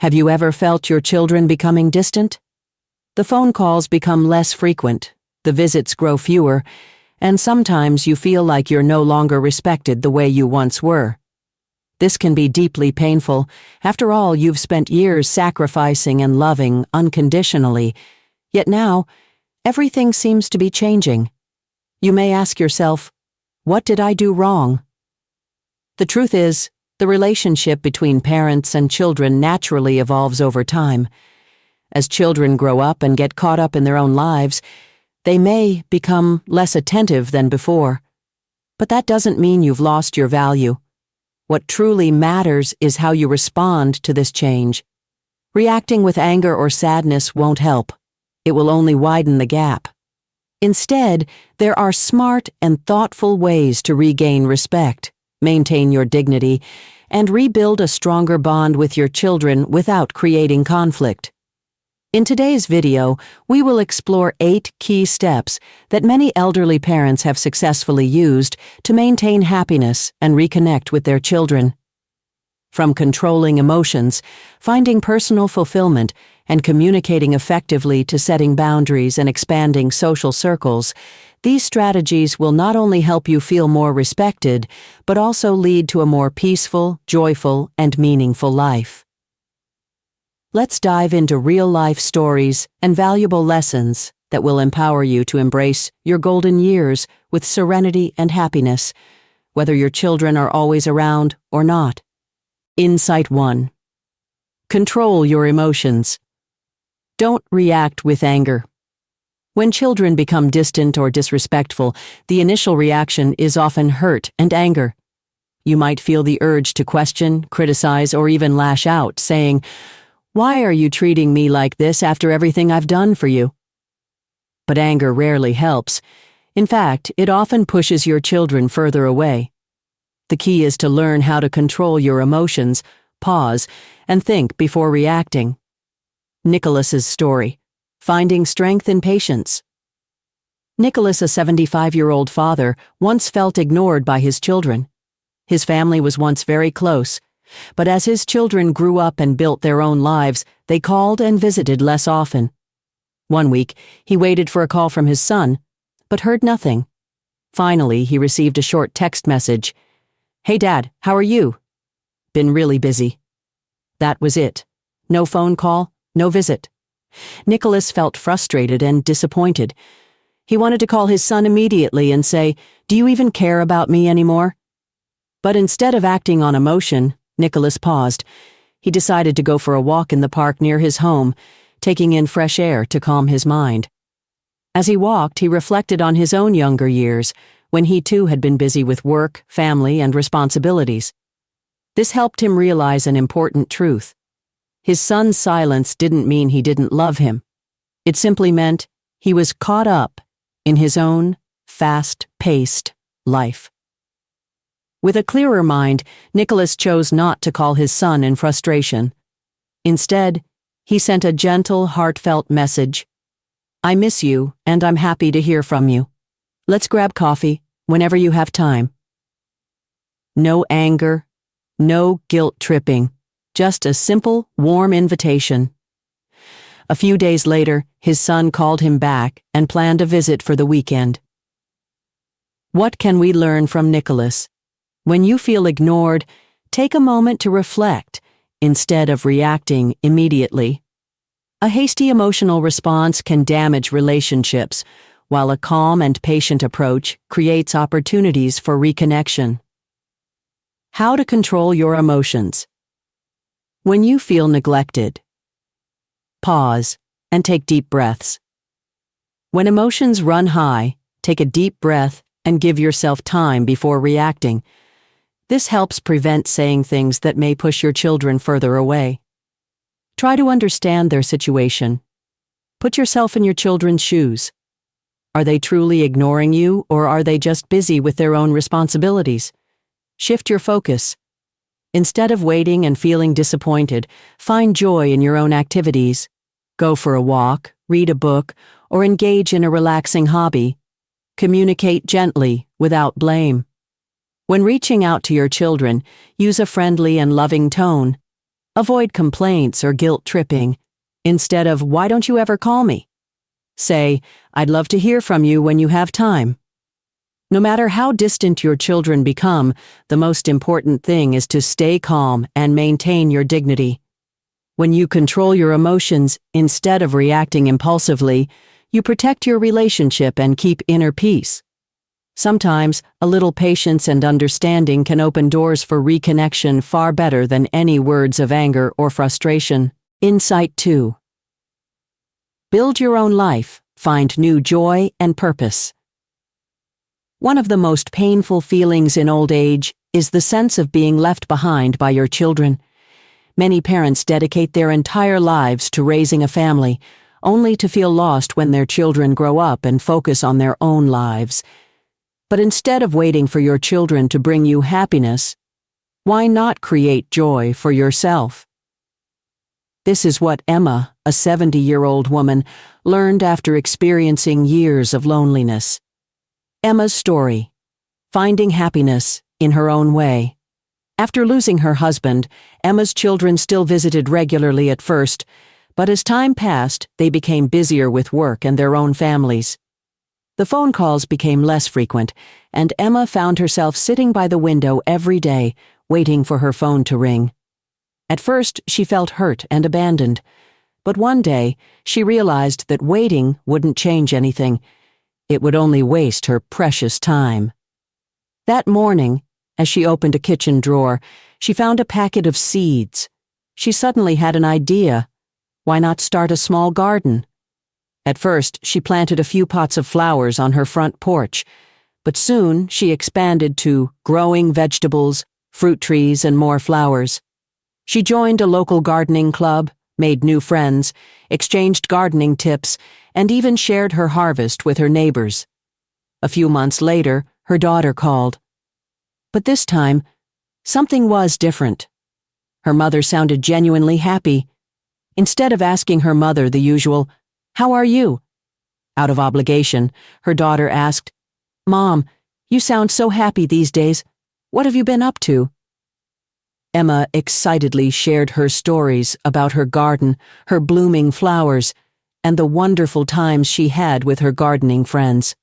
Have you ever felt your children becoming distant? The phone calls become less frequent, the visits grow fewer, and sometimes you feel like you're no longer respected the way you once were. This can be deeply painful. After all, you've spent years sacrificing and loving unconditionally, yet now, everything seems to be changing. You may ask yourself, what did I do wrong? The truth is, the relationship between parents and children naturally evolves over time. As children grow up and get caught up in their own lives, they may become less attentive than before. But that doesn't mean you've lost your value. What truly matters is how you respond to this change. Reacting with anger or sadness won't help. It will only widen the gap. Instead, there are smart and thoughtful ways to regain respect, maintain your dignity, and rebuild a stronger bond with your children without creating conflict. In today's video, we will explore 8 key steps that many elderly parents have successfully used to maintain happiness and reconnect with their children. From controlling emotions, finding personal fulfillment, and communicating effectively to setting boundaries and expanding social circles, these strategies will not only help you feel more respected, but also lead to a more peaceful, joyful, and meaningful life. Let's dive into real-life stories and valuable lessons that will empower you to embrace your golden years with serenity and happiness, whether your children are always around or not. Insight 1. Control your emotions. Don't react with anger. When children become distant or disrespectful, the initial reaction is often hurt and anger. You might feel the urge to question, criticize, or even lash out, saying, "Why are you treating me like this after everything I've done for you?" But anger rarely helps. In fact, it often pushes your children further away. The key is to learn how to control your emotions, pause, and think before reacting. Nicholas's story. Finding strength in patience. Nicholas, a 75-year-old father, once felt ignored by his children. His family was once very close, but as his children grew up and built their own lives, they called and visited less often. One week, he waited for a call from his son, but heard nothing. Finally, he received a short text message. "Hey Dad, how are you? Been really busy." That was it. No phone call, no visit. Nicholas felt frustrated and disappointed. He wanted to call his son immediately and say, "Do you even care about me anymore?" But instead of acting on emotion, Nicholas paused. He decided to go for a walk in the park near his home, taking in fresh air to calm his mind. As he walked, he reflected on his own younger years, when he too had been busy with work, family, and responsibilities. This helped him realize an important truth. His son's silence didn't mean he didn't love him. It simply meant he was caught up in his own fast-paced life. With a clearer mind, Nicholas chose not to call his son in frustration. Instead, he sent a gentle, heartfelt message. "I miss you, and I'm happy to hear from you. Let's grab coffee whenever you have time." No anger, no guilt-tripping, just a simple, warm invitation. A few days later, his son called him back and planned a visit for the weekend. What can we learn from Nicholas? When you feel ignored, take a moment to reflect instead of reacting immediately. A hasty emotional response can damage relationships, while a calm and patient approach creates opportunities for reconnection. How to control your emotions. When you feel neglected, pause and take deep breaths. When emotions run high, take a deep breath and give yourself time before reacting. This helps prevent saying things that may push your children further away. Try to understand their situation. Put yourself in your children's shoes. Are they truly ignoring you, or are they just busy with their own responsibilities? Shift your focus. Instead of waiting and feeling disappointed, find joy in your own activities. Go for a walk, read a book, or engage in a relaxing hobby. Communicate gently, without blame. When reaching out to your children, use a friendly and loving tone. Avoid complaints or guilt tripping. Instead of, "Why don't you ever call me?" Say, "I'd love to hear from you when you have time." No matter how distant your children become, the most important thing is to stay calm and maintain your dignity. When you control your emotions instead of reacting impulsively, you protect your relationship and keep inner peace. Sometimes, a little patience and understanding can open doors for reconnection far better than any words of anger or frustration. Insight 2. Build your own life, find new joy and purpose. One of the most painful feelings in old age is the sense of being left behind by your children. Many parents dedicate their entire lives to raising a family, only to feel lost when their children grow up and focus on their own lives. But instead of waiting for your children to bring you happiness, why not create joy for yourself? This is what Emma, a 70-year-old woman, learned after experiencing years of loneliness. Emma's story: finding happiness in her own way. After losing her husband, Emma's children still visited regularly at first, but as time passed, they became busier with work and their own families. The phone calls became less frequent, and Emma found herself sitting by the window every day, waiting for her phone to ring. At first, she felt hurt and abandoned, but one day, she realized that waiting wouldn't change anything. It would only waste her precious time. That morning, as she opened a kitchen drawer, she found a packet of seeds. She suddenly had an idea. Why not start a small garden? At first, she planted a few pots of flowers on her front porch, but soon she expanded to growing vegetables, fruit trees, and more flowers. She joined a local gardening club, made new friends, exchanged gardening tips, and even shared her harvest with her neighbors. A few months later, her daughter called. But this time, something was different. Her mother sounded genuinely happy. Instead of asking her mother the usual, "How are you?" out of obligation, her daughter asked, "Mom, you sound so happy these days. What have you been up to?" Emma excitedly shared her stories about her garden, her blooming flowers, and the wonderful times she had with her gardening friends.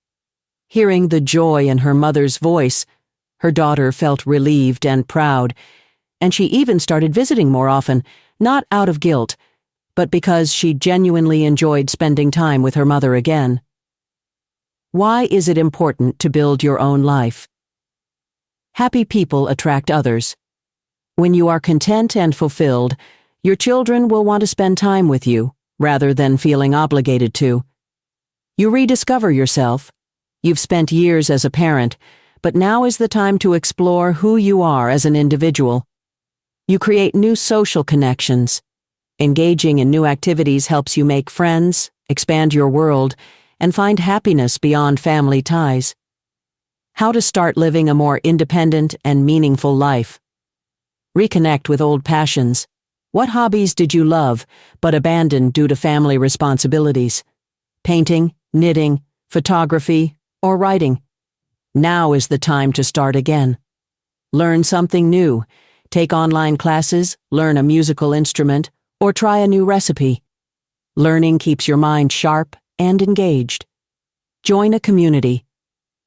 Hearing the joy in her mother's voice, her daughter felt relieved and proud, and she even started visiting more often, not out of guilt, but because she genuinely enjoyed spending time with her mother again. Why is it important to build your own life? Happy people attract others. When you are content and fulfilled, your children will want to spend time with you, rather than feeling obligated to. You rediscover yourself. You've spent years as a parent, but now is the time to explore who you are as an individual. You create new social connections. Engaging in new activities helps you make friends, expand your world, and find happiness beyond family ties. How to start living a more independent and meaningful life. Reconnect with old passions. What hobbies did you love, but abandon due to family responsibilities? Painting, knitting, photography, or writing? Now is the time to start again. Learn something new. Take online classes, learn a musical instrument, or try a new recipe. Learning keeps your mind sharp and engaged. Join a community.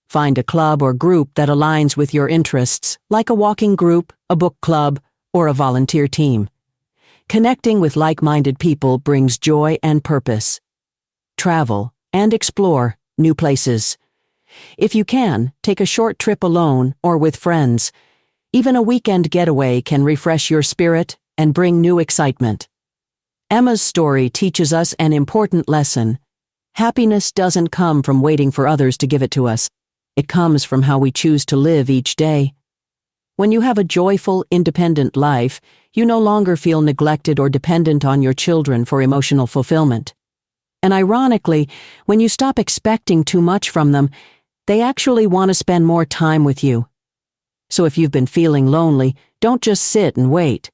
Find a club or group that aligns with your interests, like a walking group, a book club, or a volunteer team. Connecting with like-minded people brings joy and purpose. Travel and explore new places. If you can, take a short trip alone or with friends. Even a weekend getaway can refresh your spirit and bring new excitement. Emma's story teaches us an important lesson. Happiness doesn't come from waiting for others to give it to us. It comes from how we choose to live each day. When you have a joyful, independent life, you no longer feel neglected or dependent on your children for emotional fulfillment. And ironically, when you stop expecting too much from them, they actually want to spend more time with you. So if you've been feeling lonely, don't just sit and wait.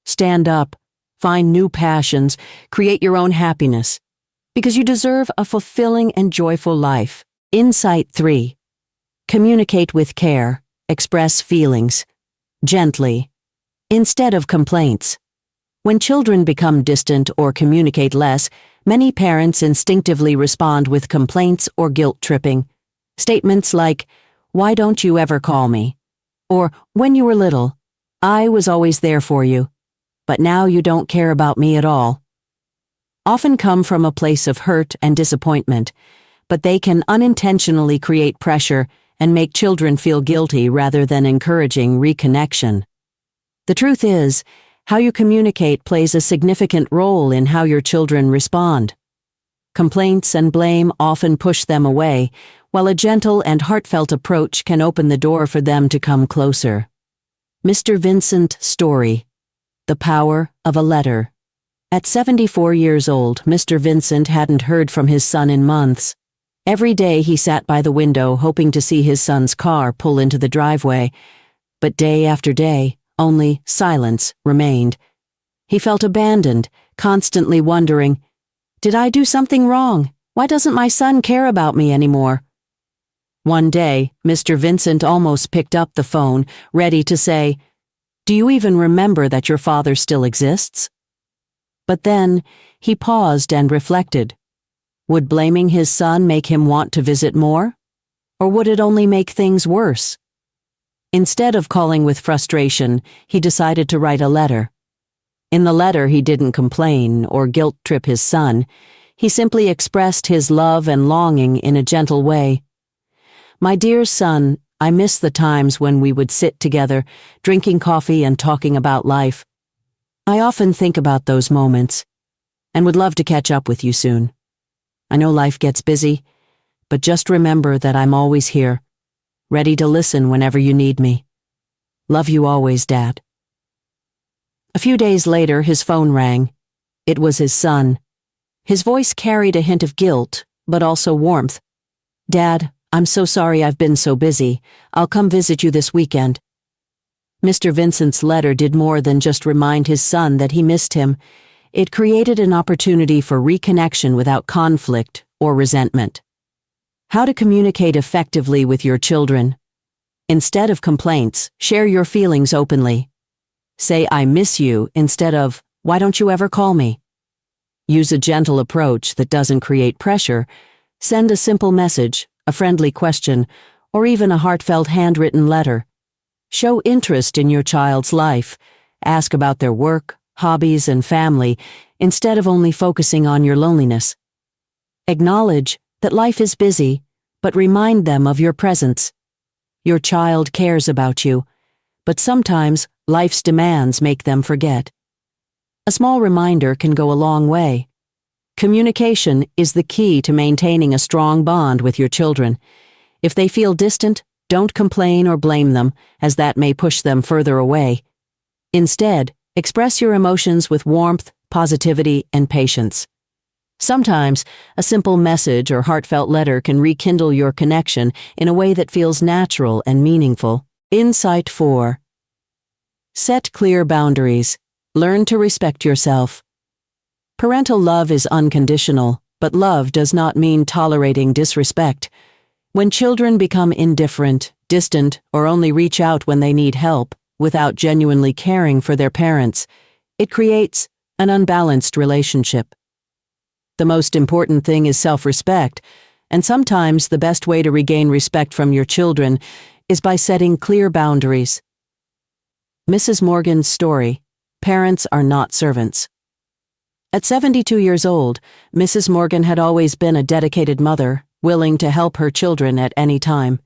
Stand up, find new passions, create your own happiness, because you deserve a fulfilling and joyful life. Insight 3. Communicate with care. Express feelings. Gently. Instead of complaints. When children become distant or communicate less, many parents instinctively respond with complaints or guilt-tripping. Statements like, "Why don't you ever call me?" Or, "When you were little, I was always there for you, but now you don't care about me at all," often come from a place of hurt and disappointment, but they can unintentionally create pressure and make children feel guilty rather than encouraging reconnection. The truth is, how you communicate plays a significant role in how your children respond. Complaints and blame often push them away, while a gentle and heartfelt approach can open the door for them to come closer. Mr. Vincent Story, The Power of a Letter. At 74 years old, Mr. Vincent hadn't heard from his son in months. Every day he sat by the window hoping to see his son's car pull into the driveway, but day after day, only silence remained. He felt abandoned, constantly wondering, "Did I do something wrong? Why doesn't my son care about me anymore?" One day, Mr. Vincent almost picked up the phone, ready to say, "Do you even remember that your father still exists?" But then, he paused and reflected. Would blaming his son make him want to visit more? Or would it only make things worse? Instead of calling with frustration, he decided to write a letter. In the letter, he didn't complain or guilt-trip his son. He simply expressed his love and longing in a gentle way. "My dear son, I miss the times when we would sit together, drinking coffee and talking about life. I often think about those moments, and would love to catch up with you soon. I know life gets busy, but just remember that I'm always here, ready to listen whenever you need me. Love you always, Dad." A few days later, his phone rang. It was his son. His voice carried a hint of guilt, but also warmth. "Dad, I'm so sorry I've been so busy. I'll come visit you this weekend." Mr. Vincent's letter did more than just remind his son that he missed him. It created an opportunity for reconnection without conflict or resentment. How to communicate effectively with your children. Instead of complaints, share your feelings openly. Say, "I miss you," instead of, "Why don't you ever call me?" Use a gentle approach that doesn't create pressure. Send a simple message, a friendly question, or even a heartfelt handwritten letter. Show interest in your child's life. Ask about their work, hobbies, and family, instead of only focusing on your loneliness. Acknowledge that life is busy, but remind them of your presence. Your child cares about you, but sometimes life's demands make them forget. A small reminder can go a long way. Communication is the key to maintaining a strong bond with your children. If they feel distant, don't complain or blame them, as that may push them further away. Instead, express your emotions with warmth, positivity, and patience. Sometimes, a simple message or heartfelt letter can rekindle your connection in a way that feels natural and meaningful. Insight 4. Set clear boundaries. Learn to respect yourself. Parental love is unconditional, but love does not mean tolerating disrespect. When children become indifferent, distant, or only reach out when they need help, without genuinely caring for their parents, it creates an unbalanced relationship. The most important thing is self-respect, and sometimes the best way to regain respect from your children is by setting clear boundaries. Mrs. Morgan's story, Parents Are Not Servants. At 72 years old, Mrs. Morgan had always been a dedicated mother, willing to help her children at any time.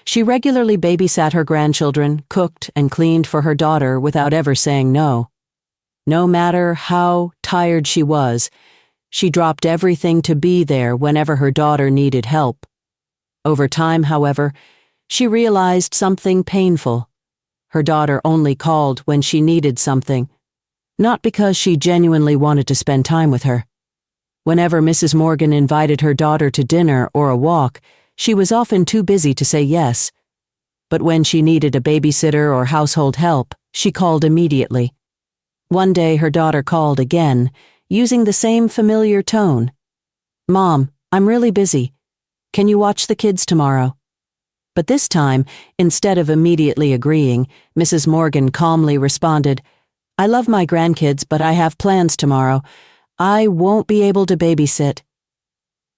She regularly babysat her grandchildren, cooked and cleaned for her daughter without ever saying no. No matter how tired she was, she dropped everything to be there whenever her daughter needed help. Over time, however, she realized something painful. Her daughter only called when she needed something, not because she genuinely wanted to spend time with her. Whenever Mrs. Morgan invited her daughter to dinner or a walk, she was often too busy to say yes. But when she needed a babysitter or household help, she called immediately. One day her daughter called again, using the same familiar tone. "Mom, I'm really busy. Can you watch the kids tomorrow?" But this time, instead of immediately agreeing, Mrs. Morgan calmly responded, I love my grandkids, but I have plans tomorrow. I won't be able to babysit.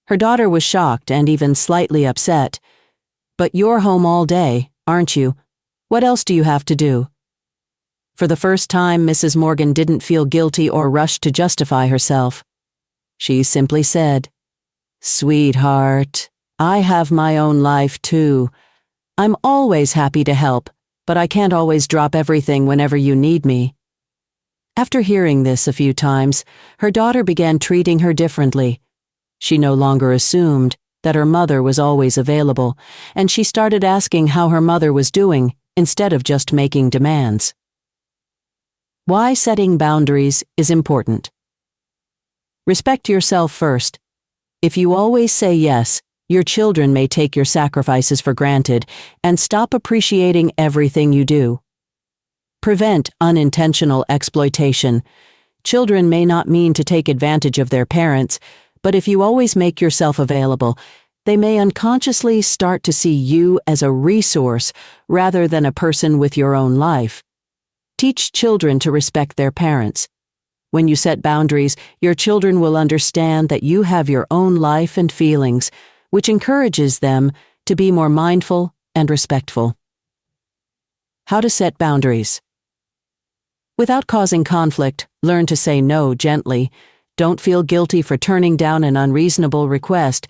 Her daughter was shocked and even slightly upset. But you're home all day, aren't you? What else do you have to do? For the first time, Mrs. Morgan didn't feel guilty or rush to justify herself. She simply said, "Sweetheart, I have my own life too. I'm always happy to help, but I can't always drop everything whenever you need me." After hearing this a few times, her daughter began treating her differently. She no longer assumed that her mother was always available, and she started asking how her mother was doing instead of just making demands. Why setting boundaries is important. Respect yourself first. If you always say yes, your children may take your sacrifices for granted and stop appreciating everything you do. Prevent unintentional exploitation. Children may not mean to take advantage of their parents, but if you always make yourself available, they may unconsciously start to see you as a resource rather than a person with your own life. Teach children to respect their parents. When you set boundaries, your children will understand that you have your own life and feelings, which encourages them to be more mindful and respectful. How to set boundaries. Without causing conflict, learn to say no gently. Don't feel guilty for turning down an unreasonable request.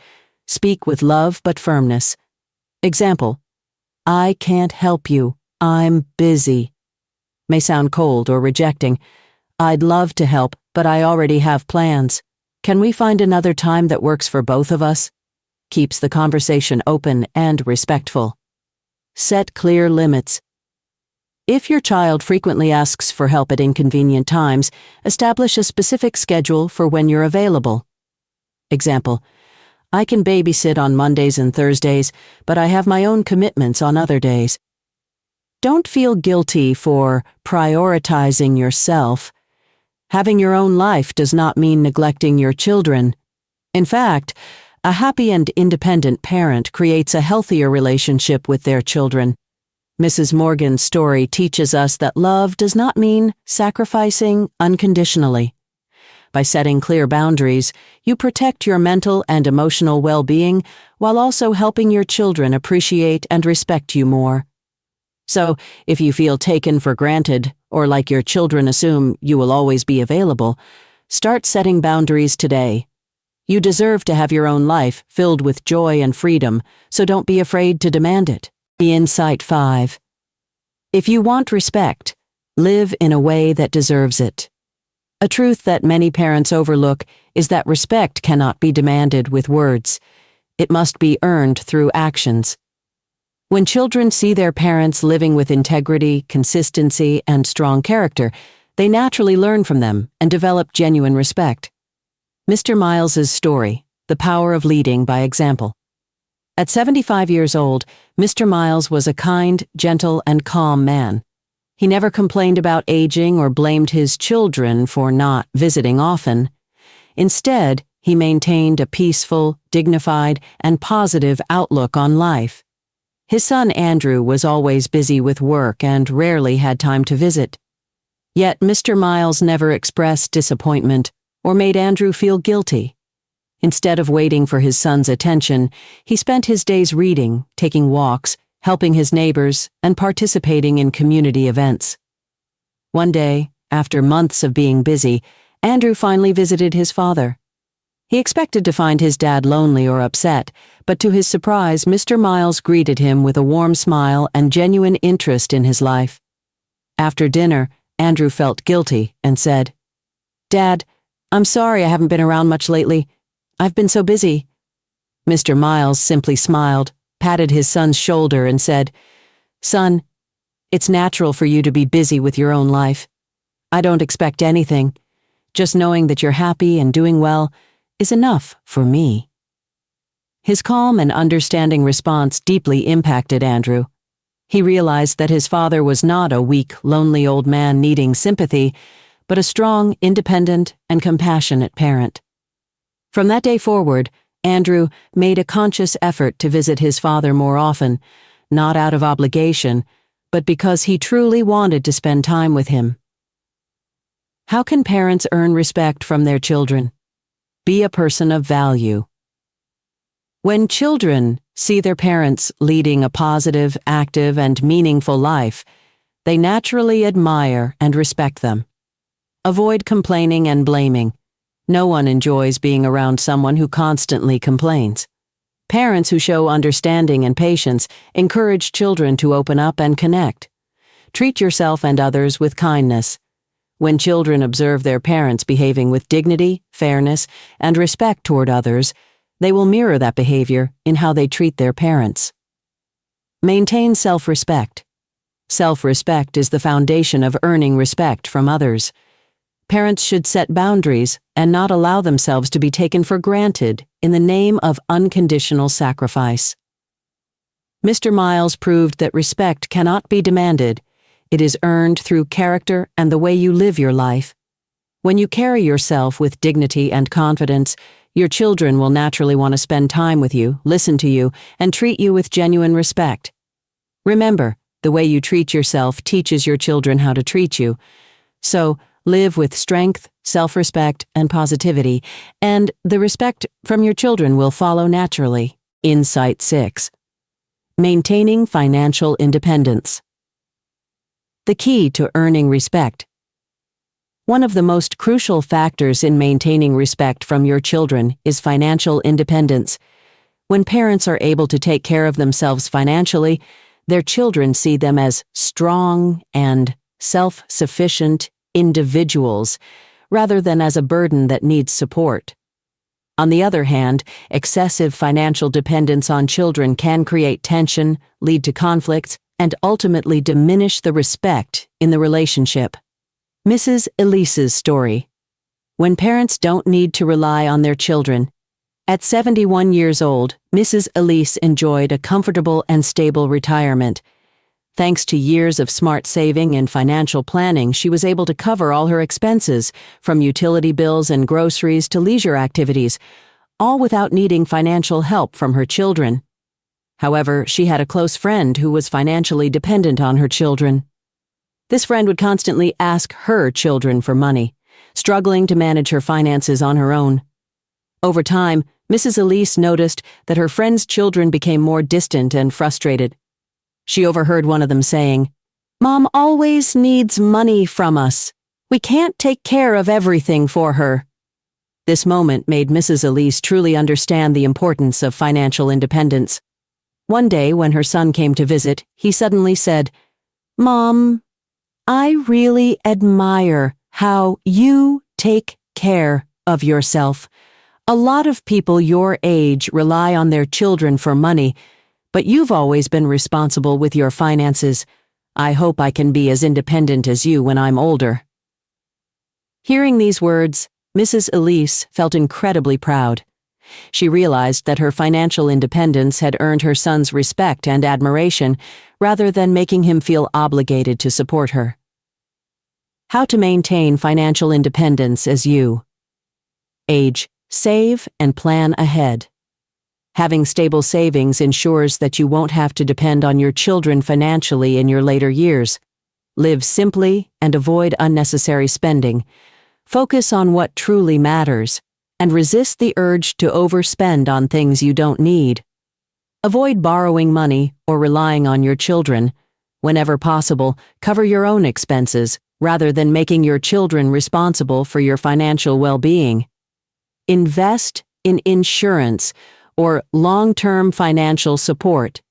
Speak with love but firmness. Example, "I can't help you. I'm busy." May sound cold or rejecting. "I'd love to help, but I already have plans. Can we find another time that works for both of us?" Keeps the conversation open and respectful. Set clear limits. If your child frequently asks for help at inconvenient times, establish a specific schedule for when you're available. Example, "I can babysit on Mondays and Thursdays, but I have my own commitments on other days." Don't feel guilty for prioritizing yourself. Having your own life does not mean neglecting your children. In fact, a happy and independent parent creates a healthier relationship with their children. Mrs. Morgan's story teaches us that love does not mean sacrificing unconditionally. By setting clear boundaries, you protect your mental and emotional well-being while also helping your children appreciate and respect you more. So, if you feel taken for granted, or like your children assume you will always be available, start setting boundaries today. You deserve to have your own life filled with joy and freedom, so don't be afraid to demand it. Insight 5. If you want respect, live in a way that deserves it. A truth that many parents overlook is that respect cannot be demanded with words. It must be earned through actions. When children see their parents living with integrity, consistency, and strong character, they naturally learn from them and develop genuine respect. Mr. Miles's story, The Power of Leading by Example. At 75 years old, Mr. Miles was a kind, gentle, and calm man. He never complained about aging or blamed his children for not visiting often. Instead, he maintained a peaceful, dignified, and positive outlook on life. His son Andrew was always busy with work and rarely had time to visit. Yet Mr. Miles never expressed disappointment or made Andrew feel guilty. Instead of waiting for his son's attention, he spent his days reading, taking walks, helping his neighbors, and participating in community events. One day, after months of being busy, Andrew finally visited his father. He expected to find his dad lonely or upset, but to his surprise, Mr. Miles greeted him with a warm smile and genuine interest in his life. After dinner, Andrew felt guilty and said, "Dad, I'm sorry I haven't been around much lately. I've been so busy." Mr. Miles simply smiled, patted his son's shoulder, and said, "Son, it's natural for you to be busy with your own life. I don't expect anything. Just knowing that you're happy and doing well is enough for me." His calm and understanding response deeply impacted Andrew. He realized that his father was not a weak, lonely old man needing sympathy, but a strong, independent, and compassionate parent. From that day forward, Andrew made a conscious effort to visit his father more often, not out of obligation, but because he truly wanted to spend time with him. How can parents earn respect from their children? Be a person of value. When children see their parents leading a positive, active, and meaningful life, they naturally admire and respect them. Avoid complaining and blaming. No one enjoys being around someone who constantly complains. Parents who show understanding and patience encourage children to open up and connect. Treat yourself and others with kindness. When children observe their parents behaving with dignity, fairness, and respect toward others, they will mirror that behavior in how they treat their parents. Maintain self-respect. Self-respect is the foundation of earning respect from others. Parents should set boundaries and not allow themselves to be taken for granted in the name of unconditional sacrifice. Mr. Miles proved that respect cannot be demanded. It is earned through character and the way you live your life. When you carry yourself with dignity and confidence, your children will naturally want to spend time with you, listen to you, and treat you with genuine respect. Remember, the way you treat yourself teaches your children how to treat you. So, live with strength, self-respect, and positivity, and the respect from your children will follow naturally. Insight 6. Maintaining financial independence. The key to earning respect. One of the most crucial factors in maintaining respect from your children is financial independence. When parents are able to take care of themselves financially, their children see them as strong and self-sufficient individuals, rather than as a burden that needs support. On the other hand, excessive financial dependence on children can create tension, lead to conflicts, and ultimately diminish the respect in the relationship. Mrs. Elise's story. When parents don't need to rely on their children. At 71 years old, Mrs. Elise enjoyed a comfortable and stable retirement. Thanks to years of smart saving and financial planning, she was able to cover all her expenses, from utility bills and groceries to leisure activities, all without needing financial help from her children. However, she had a close friend who was financially dependent on her children. This friend would constantly ask her children for money, struggling to manage her finances on her own. Over time, Mrs. Elise noticed that her friend's children became more distant and frustrated. She overheard one of them saying, "Mom always needs money from us. We can't take care of everything for her." This moment made Mrs. Elise truly understand the importance of financial independence. One day, when her son came to visit, he suddenly said, "Mom, I really admire how you take care of yourself. A lot of people your age rely on their children for money, but you've always been responsible with your finances. I hope I can be as independent as you when I'm older." Hearing these words, Mrs. Elise felt incredibly proud. She realized that her financial independence had earned her son's respect and admiration, rather than making him feel obligated to support her. How to maintain financial independence as you. Age. Save and plan ahead. Having stable savings ensures that you won't have to depend on your children financially in your later years. Live simply and avoid unnecessary spending. Focus on what truly matters, and resist the urge to overspend on things you don't need. Avoid borrowing money or relying on your children. Whenever possible, cover your own expenses, rather than making your children responsible for your financial well-being. Invest in insurance or long-term financial support.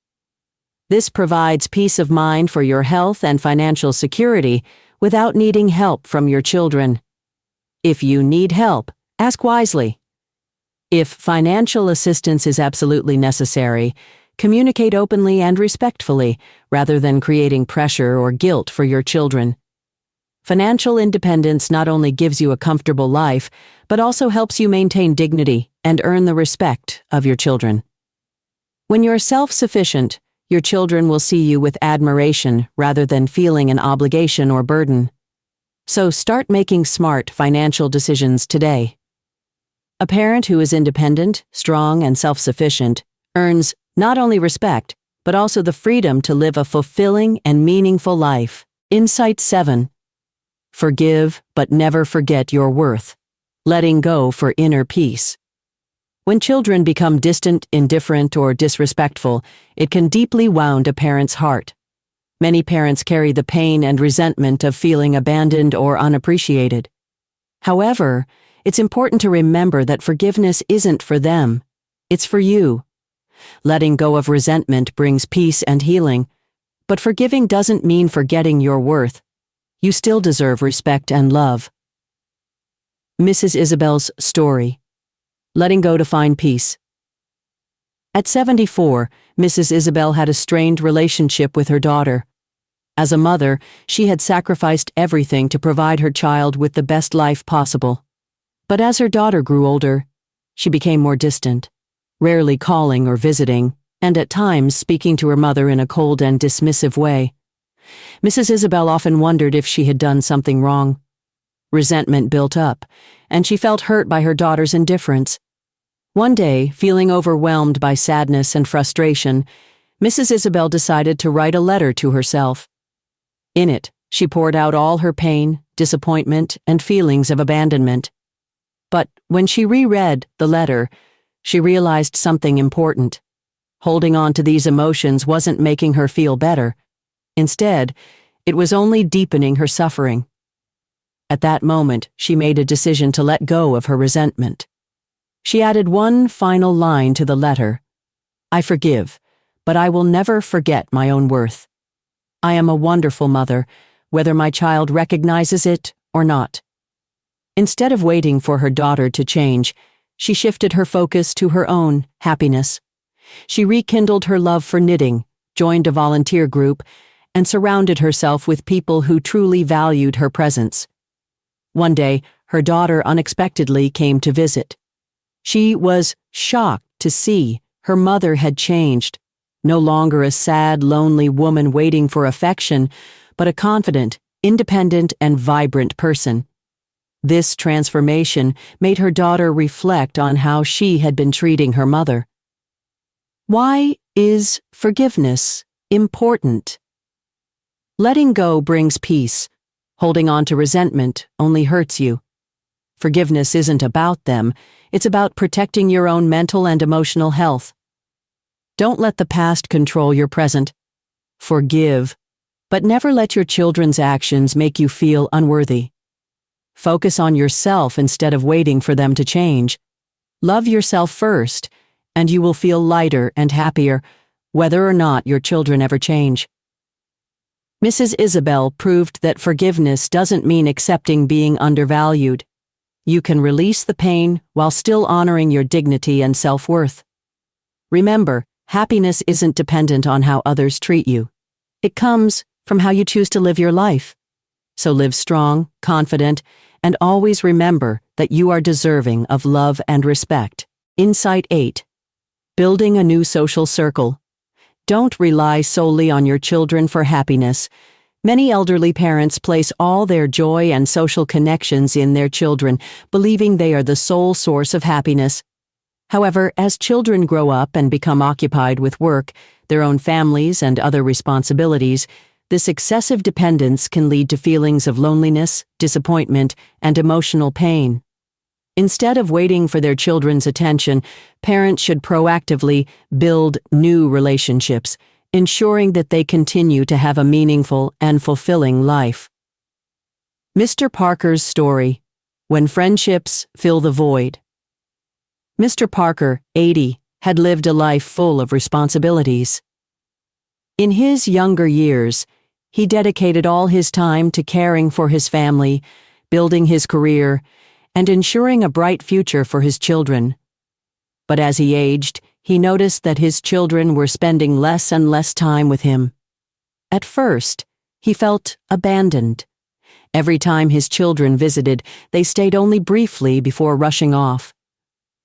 This provides peace of mind for your health and financial security without needing help from your children. If you need help, ask wisely. If financial assistance is absolutely necessary, communicate openly and respectfully, rather than creating pressure or guilt for your children. Financial independence not only gives you a comfortable life, but also helps you maintain dignity and earn the respect of your children. When you're self-sufficient, your children will see you with admiration rather than feeling an obligation or burden. So start making smart financial decisions today. A parent who is independent, strong, and self-sufficient earns not only respect, but also the freedom to live a fulfilling and meaningful life. Insight 7. Forgive, but never forget your worth. Letting go for inner peace. When children become distant, indifferent, or disrespectful, it can deeply wound a parent's heart. Many parents carry the pain and resentment of feeling abandoned or unappreciated. However, it's important to remember that forgiveness isn't for them. It's for you. Letting go of resentment brings peace and healing, but forgiving doesn't mean forgetting your worth. You still deserve respect and love. Mrs. Isabel's story. Letting go to find peace. At 74, Mrs. Isabel had a strained relationship with her daughter. As a mother, she had sacrificed everything to provide her child with the best life possible. But as her daughter grew older, she became more distant, rarely calling or visiting, and at times speaking to her mother in a cold and dismissive way. Mrs. Isabel often wondered if she had done something wrong. Resentment built up, and she felt hurt by her daughter's indifference. One day, feeling overwhelmed by sadness and frustration, Mrs. Isabel decided to write a letter to herself. In it, she poured out all her pain, disappointment, and feelings of abandonment. But when she reread the letter, she realized something important. Holding on to these emotions wasn't making her feel better. Instead, it was only deepening her suffering. At that moment, she made a decision to let go of her resentment. She added one final line to the letter. "I forgive, but I will never forget my own worth. I am a wonderful mother, whether my child recognizes it or not." Instead of waiting for her daughter to change, she shifted her focus to her own happiness. She rekindled her love for knitting, joined a volunteer group, and surrounded herself with people who truly valued her presence. One day, her daughter unexpectedly came to visit. She was shocked to see her mother had changed, no longer a sad, lonely woman waiting for affection, but a confident, independent, and vibrant person. This transformation made her daughter reflect on how she had been treating her mother. Why is forgiveness important? Letting go brings peace. Holding on to resentment only hurts you. Forgiveness isn't about them, it's about protecting your own mental and emotional health. Don't let the past control your present. Forgive, but never let your children's actions make you feel unworthy. Focus on yourself instead of waiting for them to change. Love yourself first, and you will feel lighter and happier, whether or not your children ever change. Mrs. Isabel proved that forgiveness doesn't mean accepting being undervalued. You can release the pain while still honoring your dignity and self-worth. Remember, happiness isn't dependent on how others treat you. It comes from how you choose to live your life. So live strong, confident, and always remember that you are deserving of love and respect. Insight 8. Building a new social circle. Don't rely solely on your children for happiness. Many elderly parents place all their joy and social connections in their children, believing they are the sole source of happiness. However, as children grow up and become occupied with work, their own families, and other responsibilities, this excessive dependence can lead to feelings of loneliness, disappointment, and emotional pain. Instead of waiting for their children's attention, parents should proactively build new relationships, ensuring that they continue to have a meaningful and fulfilling life. Mr. Parker's story, When Friendships Fill the Void. Mr. Parker, 80, had lived a life full of responsibilities. In his younger years, he dedicated all his time to caring for his family, building his career, and ensuring a bright future for his children. But as he aged, he noticed that his children were spending less and less time with him. At first, he felt abandoned. Every time his children visited, they stayed only briefly before rushing off.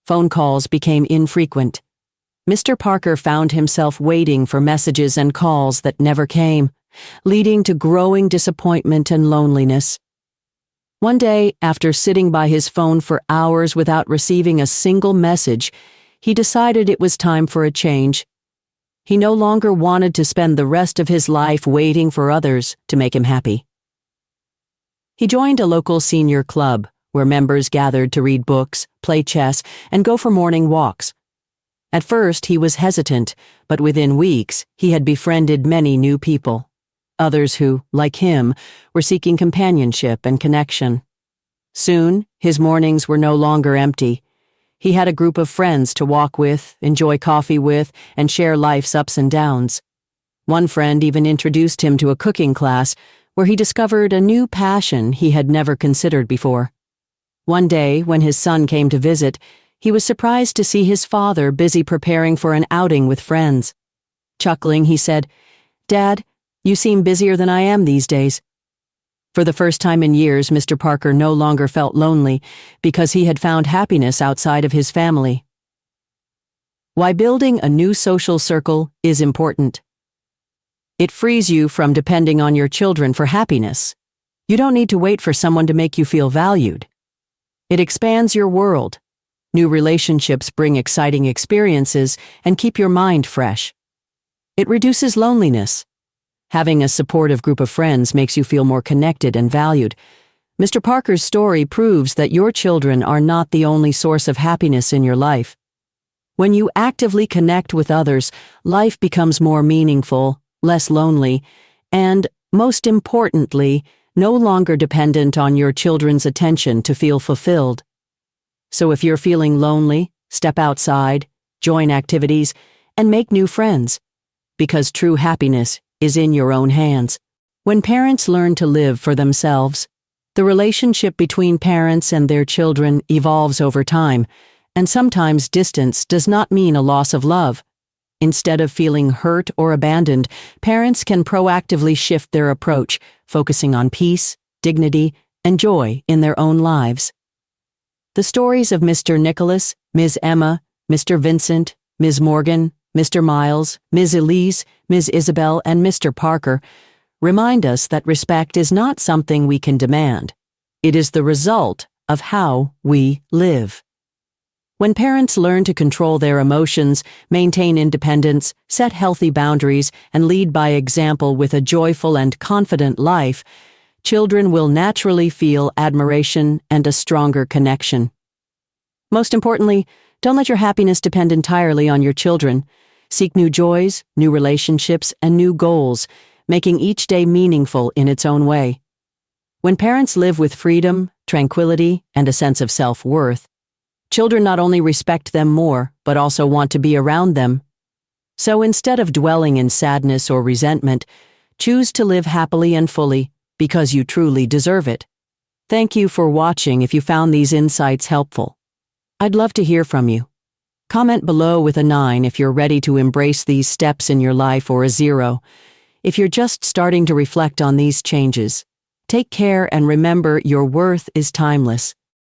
Phone calls became infrequent. Mr. Parker found himself waiting for messages and calls that never came, leading to growing disappointment and loneliness. One day, after sitting by his phone for hours without receiving a single message, he decided it was time for a change. He no longer wanted to spend the rest of his life waiting for others to make him happy. He joined a local senior club where members gathered to read books, play chess, and go for morning walks. At first, he was hesitant, but within weeks, he had befriended many new people. Others who, like him, were seeking companionship and connection. Soon, his mornings were no longer empty. He had a group of friends to walk with, enjoy coffee with, and share life's ups and downs. One friend even introduced him to a cooking class where he discovered a new passion he had never considered before. One day, when his son came to visit, he was surprised to see his father busy preparing for an outing with friends. Chuckling, he said, "Dad, you seem busier than I am these days." For the first time in years, Mr. Parker no longer felt lonely because he had found happiness outside of his family. Why building a new social circle is important. It frees you from depending on your children for happiness. You don't need to wait for someone to make you feel valued. It expands your world. New relationships bring exciting experiences and keep your mind fresh. It reduces loneliness. Having a supportive group of friends makes you feel more connected and valued. Mr. Parker's story proves that your children are not the only source of happiness in your life. When you actively connect with others, life becomes more meaningful, less lonely, and, most importantly, no longer dependent on your children's attention to feel fulfilled. So if you're feeling lonely, step outside, join activities, and make new friends. Because true happiness is in your own hands. When parents learn to live for themselves, the relationship between parents and their children evolves over time, and sometimes distance does not mean a loss of love. Instead of feeling hurt or abandoned, parents can proactively shift their approach, focusing on peace, dignity, and joy in their own lives. The stories of Mr. Nicholas, Ms. Emma, Mr. Vincent, Ms. Morgan, Mr. Miles, Ms. Elise, Ms. Isabel, and Mr. Parker remind us that respect is not something we can demand. It is the result of how we live. When parents learn to control their emotions, maintain independence, set healthy boundaries, and lead by example with a joyful and confident life, children will naturally feel admiration and a stronger connection. Most importantly, don't let your happiness depend entirely on your children. Seek new joys, new relationships, and new goals, making each day meaningful in its own way. When parents live with freedom, tranquility, and a sense of self-worth, children not only respect them more, but also want to be around them. So instead of dwelling in sadness or resentment, choose to live happily and fully because you truly deserve it. Thank you for watching if you found these insights helpful. I'd love to hear from you. Comment below with a 9 if you're ready to embrace these steps in your life, or a 0 if you're just starting to reflect on these changes. Take care and remember, your worth is timeless.